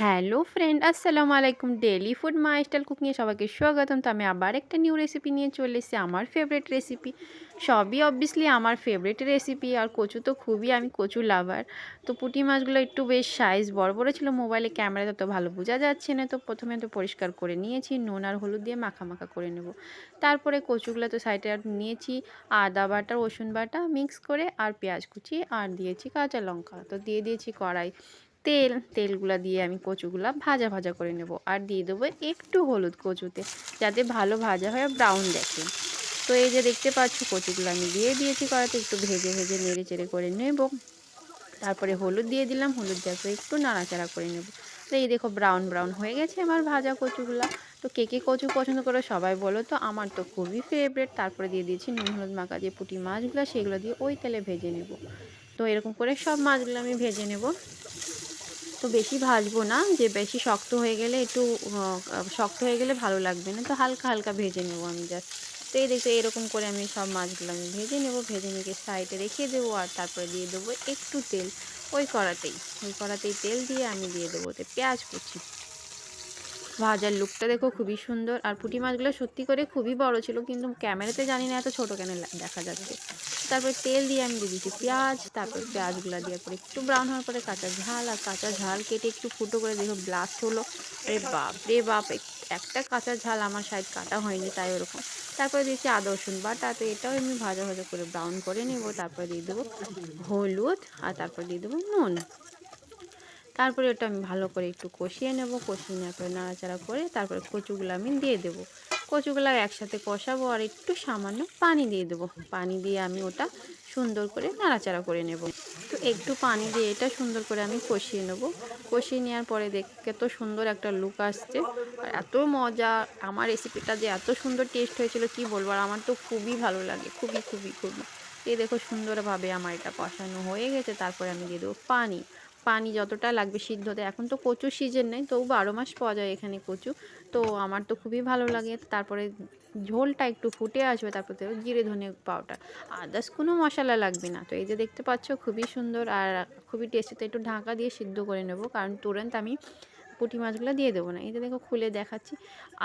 Hello friend, আসসালামু আলাইকুম। Daily food মাইস্টাইল কুকিংয়ে সবাইকে স্বাগতম। তো আমি আবার একটা নিউ রেসিপি নিয়ে চলে এসেছি, আমার ফেভারিট রেসিপি। সবই অবভিয়াসলি আমার ফেভারিট রেসিপি। আর কচু তো খুবই, আমি কচু লাভার। তো পুঁটি মাছগুলো একটু বেশ সাইজ বড় বড় ছিল, মোবাইলে ক্যামেরাতে তো ভালো বোঝা যাচ্ছে না। তো প্রথমে তো পরিষ্কার করে নিয়েছি, নুন আর হলুদ দিয়ে মাখা মাখা করে নেব। তারপরে কচুগুলো তো সাইডে নিয়েছি, আদা বাটা রসুন বাটা মিক্স করে, আর পেঁয়াজ কুচি, আর দিয়েছি কাঁচা লঙ্কা। তো দিয়ে দিয়েছি কড়াই তেলগুলা দিয়ে আমি কচুগুলা ভাজা ভাজা করে নেব। আর দিয়ে দেবো একটু হলুদ কচুতে, যাতে ভালো ভাজা হয়ে ব্রাউন দেখে। তো এই যে দেখতে পাচ্ছ, কচুগুলো আমি দিয়ে দিয়েছি কড়াতে, একটু ভেজে ভেজে নেড়ে চেড়ে করে নেব। তারপরে হলুদ দিয়ে দিলাম, হলুদ দেওয়ার পরে একটু নাড়াচাড়া করে নেব। তো এই দেখো ব্রাউন ব্রাউন হয়ে গেছে আমার ভাজা কচুগুলা। তো কে কে কচু পছন্দ করে সবাই বলো তো, আমার তো খুবই ফেভারিট। তারপরে দিয়ে দিয়েছি নুন হলুদ মাখা যে পুঁটি মাছগুলো, সেগুলো দিয়ে ওই তেলে ভেজে নেব। তো এরকম করে সব মাছগুলো আমি ভেজে নেব। তো বেশি ভাজবো না, যে বেশি শক্ত হয়ে গেলে শক্ত হয়ে গেলে ভালো লাগবে না। তো হালকা হালকা ভেজে নেবো আমি জাস্ট। তো এই দেখতে এরকম করে আমি সব মাছগুলো আমি ভেজে নেব। ভেজে নিয়ে সাইডে রেখে দেবো। আর তারপরে দিয়ে দেবো একটু তেল। ওই কড়াতেই তেল দিয়ে আমি দিয়ে দেবো ওতে পেঁয়াজ কুচি। ভাজার লুকটা দেখো খুবই সুন্দর। আর পুঁটি মাছগুলো সত্যি করে খুবই বড় ছিল, কিন্তু ক্যামেরাতে জানি না এত ছোটো কেন দেখা যাচ্ছে। তারপরে তেল দিয়ে আমি দিয়ে দিচ্ছি পেঁয়াজ। তারপর পেঁয়াজগুলো দেওয়ার পরে একটু ব্রাউন হওয়ার পরে কাঁচা ঝাল কেটে একটু ফুটো করে দেখো ব্লাস্ট হলো। আরে বাপ রে বাপ, একটা কাঁচা ঝাল আমার সাইড কাটা হয়নি, তাই ওরকম। তারপরে দিয়েছি আদা রসুন বাটা। তো এটাও আমি ভাজা ভাজা করে ব্রাউন করে নেব। তারপরে দিয়ে দেবো হলুদ, আর তারপর দিয়ে দেবো নুন। তারপরে ওটা আমি ভালো করে একটু কষিয়ে নেব। কষিয়ে নেওয়ার পরে নাড়াচাড়া করে তারপরে কচুগুলো আমি দিয়ে দেবো। কচুগুলো একসাথে কষাবো, আর একটু সামান্য পানি দিয়ে দেবো। পানি দিয়ে আমি ওটা সুন্দর করে নাড়াচাড়া করে নেব। তো একটু পানি দিয়ে এটা সুন্দর করে আমি কষিয়ে নেব। কষিয়ে নেওয়ার পরে দেখতে তো সুন্দর একটা লুক আসছে, আর এত মজা। আমার রেসিপিটা যে এত সুন্দর টেস্ট হয়েছিল কি বলবো। আর আমার তো খুবই ভালো লাগে, খুবই খুবই খুবই। এই দেখো সুন্দরভাবে আমার এটা কষানো হয়ে গেছে। তারপরে আমি দিয়ে দেবো পানি। পানি যতটা লাগবে সিদ্ধ হতে। এখন তো কচু সিজন নেই, তবু 12 মাস পাওয়া যায় এখানে কচু। তো আমার তো খুবই ভালো লাগে। তারপরে ঝোলটা একটু ফুটে আসবে, তারপর দেবো জিরে ধনে পাউডার। আদার্স কোনো মশলা লাগবে না। তো এই যে দেখতে পাচ্ছ খুবই সুন্দর আর খুবই টেস্টি। তো একটু ঢাকা দিয়ে সিদ্ধ করে নেব, কারণ তুরন্ত আমি পুঁটি মাছগুলো দিয়ে দেবো না। এই যে দেখো খুলে দেখাচ্ছি,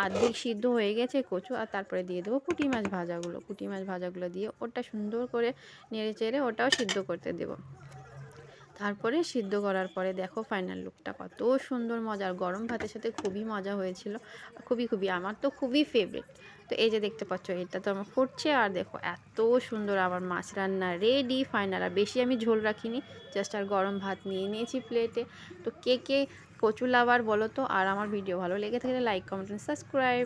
আর্ধেক সিদ্ধ হয়ে গেছে কচু। আর তারপরে দিয়ে দেবো পুঁটি মাছ ভাজাগুলো। পুঁটি মাছ ভাজাগুলো দিয়ে ওটা সুন্দর করে নেড়ে চেড়ে ওটাও সিদ্ধ করতে দেবো। তারপরে সিদ্ধ করার পরে দেখো ফাইনাল লুকটা কত সুন্দর, মজার গরম ভাতের সাথে খুবই মজা হয়েছিল। খুবই খুবই, আমার তো খুবই ফেভারিট। তো এই যে দেখতে পাচ্ছ, এটা তো আমার ফুটছে। আর দেখো এত সুন্দর আমার মাছ রান্না রেডি ফাইনাল। আর বেশি আমি ঝোল রাখিনি, জাস্ট আর গরম ভাত নিয়ে নিয়েছি প্লেটে। তো কে কে কচু লাভার বলো তো। আর আমার ভিডিও ভালো লেগে থাকলে লাইক কমেন্ট সাবস্ক্রাইব।